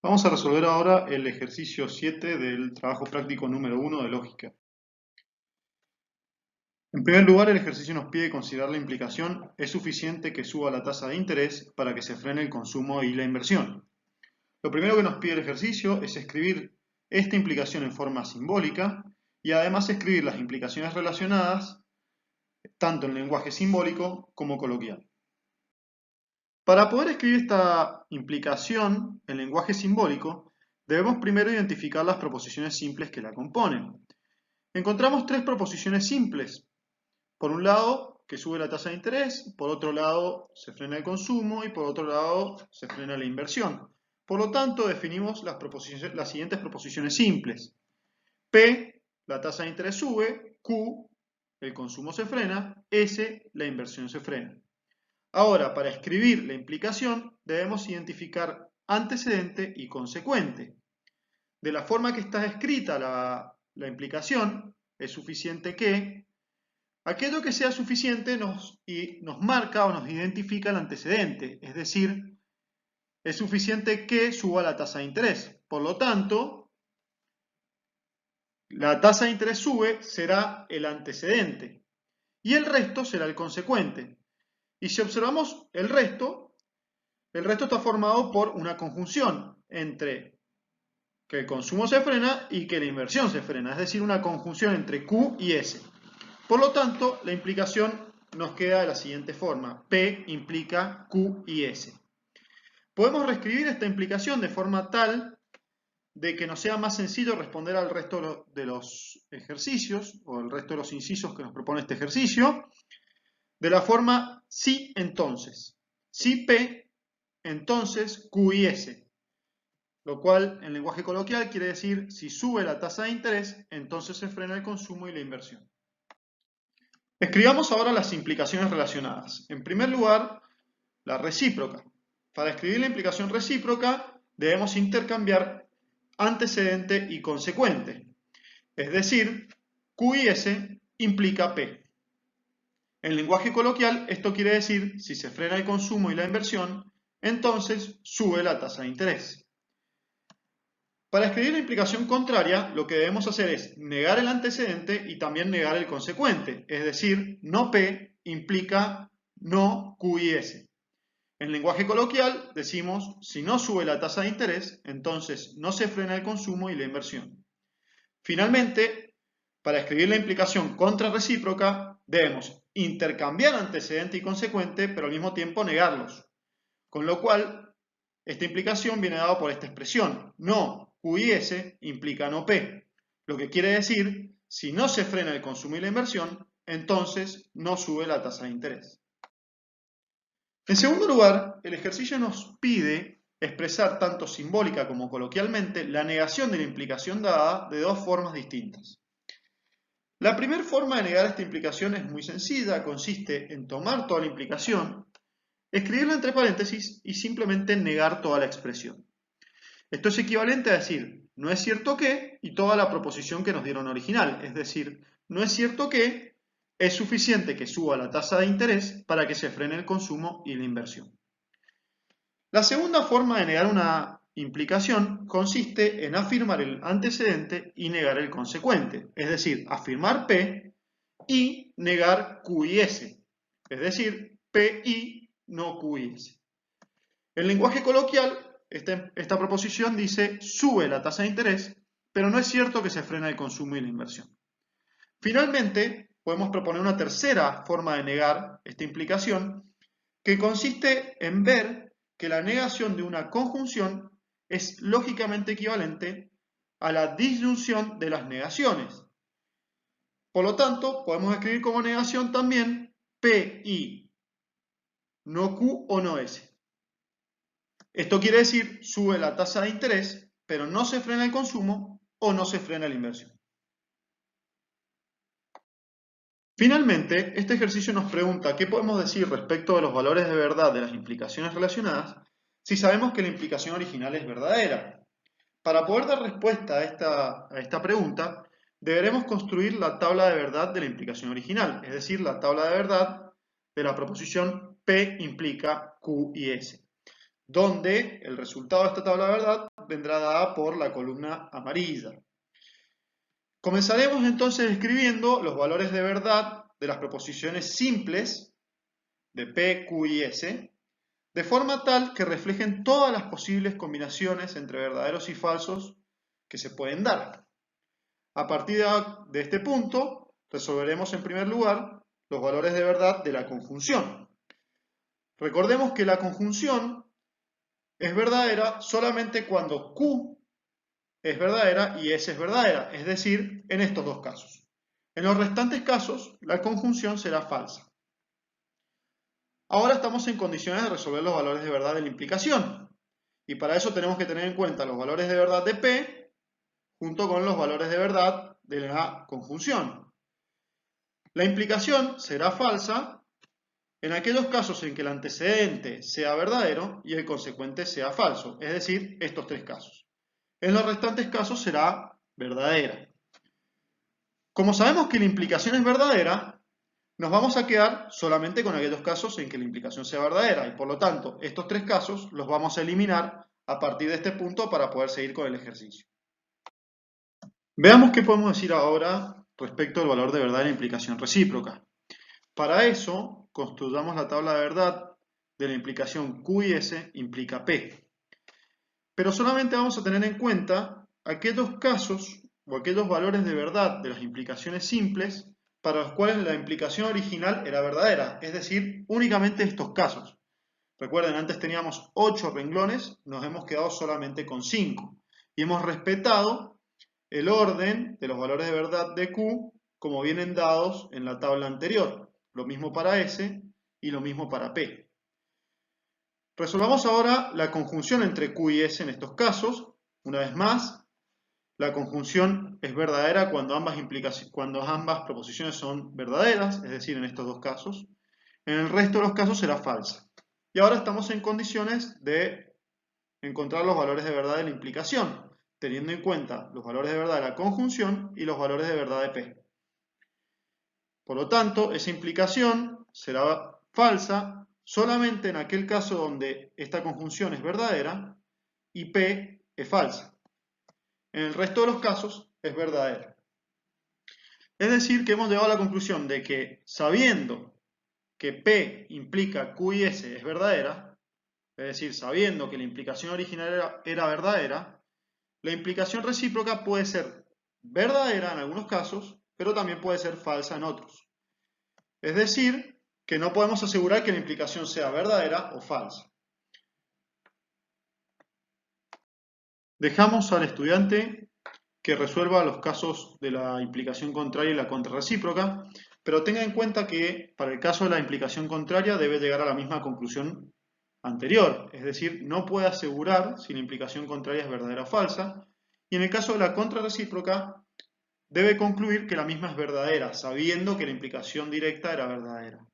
Vamos a resolver ahora el ejercicio 7 del trabajo práctico número 1 de lógica. En primer lugar, el ejercicio nos pide considerar la implicación: es suficiente que suba la tasa de interés para que se frene el consumo y la inversión. Lo primero que nos pide el ejercicio es escribir esta implicación en forma simbólica y además escribir las implicaciones relacionadas tanto en lenguaje simbólico como coloquial. Para poder escribir esta implicación en lenguaje simbólico, debemos primero identificar las proposiciones simples que la componen. Encontramos tres proposiciones simples. Por un lado, que sube la tasa de interés; por otro lado, se frena el consumo; y por otro lado, se frena la inversión. Por lo tanto, definimos las siguientes proposiciones simples. P, la tasa de interés sube; Q, el consumo se frena; S, la inversión se frena. Ahora, para escribir la implicación, debemos identificar antecedente y consecuente. De la forma que está escrita la implicación, es suficiente que... Aquello que sea suficiente nos marca o nos identifica el antecedente, es decir, es suficiente que suba la tasa de interés. Por lo tanto, la tasa de interés sube será el antecedente y el resto será el consecuente. Y si observamos el resto está formado por una conjunción entre que el consumo se frena y que la inversión se frena, es decir, una conjunción entre Q y S. Por lo tanto, la implicación nos queda de la siguiente forma: P implica Q y S. Podemos reescribir esta implicación de forma tal de que nos sea más sencillo responder al resto de los ejercicios o el resto de los incisos que nos propone este ejercicio, de la forma si entonces. Si P, entonces Q y S. Lo cual en lenguaje coloquial quiere decir: si sube la tasa de interés, entonces se frena el consumo y la inversión. Escribamos ahora las implicaciones relacionadas. En primer lugar, la recíproca. Para escribir la implicación recíproca debemos intercambiar antecedente y consecuente. Es decir, Q y S implica P. En lenguaje coloquial esto quiere decir: si se frena el consumo y la inversión, entonces sube la tasa de interés. Para escribir la implicación contraria, lo que debemos hacer es negar el antecedente y también negar el consecuente, es decir, no P implica no Q y S. En lenguaje coloquial decimos: si no sube la tasa de interés, entonces no se frena el consumo y la inversión. Finalmente, para escribir la implicación contrarrecíproca, debemos intercambiar antecedente y consecuente, pero al mismo tiempo negarlos. Con lo cual, esta implicación viene dada por esta expresión: no Q y S implica no P, lo que quiere decir: si no se frena el consumo y la inversión, entonces no sube la tasa de interés. En segundo lugar, el ejercicio nos pide expresar tanto simbólica como coloquialmente la negación de la implicación dada de dos formas distintas. La primera forma de negar esta implicación es muy sencilla, consiste en tomar toda la implicación, escribirla entre paréntesis y simplemente negar toda la expresión. Esto es equivalente a decir: no es cierto que, y toda la proposición que nos dieron original, es decir, no es cierto que es suficiente que suba la tasa de interés para que se frene el consumo y la inversión. La segunda forma de negar una implicación consiste en afirmar el antecedente y negar el consecuente, es decir, afirmar P y negar Q y S, es decir, P y no Q y S. En lenguaje coloquial, esta proposición dice: sube la tasa de interés, pero no es cierto que se frena el consumo y la inversión. Finalmente, podemos proponer una tercera forma de negar esta implicación, que consiste en ver que la negación de una conjunción es lógicamente equivalente a la disyunción de las negaciones. Por lo tanto, podemos escribir como negación también P y no Q o no S. Esto quiere decir: sube la tasa de interés, pero no se frena el consumo o no se frena la inversión. Finalmente, este ejercicio nos pregunta qué podemos decir respecto de los valores de verdad de las implicaciones relacionadas si sabemos que la implicación original es verdadera. Para poder dar respuesta a esta pregunta, deberemos construir la tabla de verdad de la implicación original, es decir, la tabla de verdad de la proposición P implica Q y S. donde el resultado de esta tabla de verdad vendrá dada por la columna amarilla. Comenzaremos entonces escribiendo los valores de verdad de las proposiciones simples de P, Q y S, de forma tal que reflejen todas las posibles combinaciones entre verdaderos y falsos que se pueden dar. A partir de este punto, resolveremos en primer lugar los valores de verdad de la conjunción. Recordemos que la conjunción es verdadera solamente cuando Q es verdadera y S es verdadera, es decir, en estos dos casos. En los restantes casos, la conjunción será falsa. Ahora estamos en condiciones de resolver los valores de verdad de la implicación. Y para eso tenemos que tener en cuenta los valores de verdad de P junto con los valores de verdad de la conjunción. La implicación será falsa en aquellos casos en que el antecedente sea verdadero y el consecuente sea falso, es decir, estos tres casos. En los restantes casos será verdadera. Como sabemos que la implicación es verdadera, nos vamos a quedar solamente con aquellos casos en que la implicación sea verdadera y por lo tanto estos tres casos los vamos a eliminar a partir de este punto para poder seguir con el ejercicio. Veamos qué podemos decir ahora respecto al valor de verdad de la implicación recíproca. Para eso, construyamos la tabla de verdad de la implicación Q y S implica P. Pero solamente vamos a tener en cuenta aquellos casos o aquellos valores de verdad de las implicaciones simples para los cuales la implicación original era verdadera, es decir, únicamente estos casos. Recuerden, antes teníamos 8 renglones, nos hemos quedado solamente con 5 y hemos respetado el orden de los valores de verdad de Q como vienen dados en la tabla anterior. Lo mismo para S y lo mismo para P. Resolvamos ahora la conjunción entre Q y S en estos casos. Una vez más, la conjunción es verdadera cuando ambas proposiciones son verdaderas, es decir, en estos dos casos. En el resto de los casos será falsa. Y ahora estamos en condiciones de encontrar los valores de verdad de la implicación, teniendo en cuenta los valores de verdad de la conjunción y los valores de verdad de P. Por lo tanto, esa implicación será falsa solamente en aquel caso donde esta conjunción es verdadera y P es falsa. En el resto de los casos es verdadera. Es decir, que hemos llegado a la conclusión de que sabiendo que P implica Q y S es verdadera, es decir, sabiendo que la implicación original era verdadera, la implicación recíproca puede ser verdadera en algunos casos, pero también puede ser falsa en otros. Es decir, que no podemos asegurar que la implicación sea verdadera o falsa. Dejamos al estudiante que resuelva los casos de la implicación contraria y la contrarrecíproca, pero tenga en cuenta que para el caso de la implicación contraria debe llegar a la misma conclusión anterior, es decir, no puede asegurar si la implicación contraria es verdadera o falsa, y en el caso de la contrarrecíproca debe concluir que la misma es verdadera, sabiendo que la implicación directa era verdadera.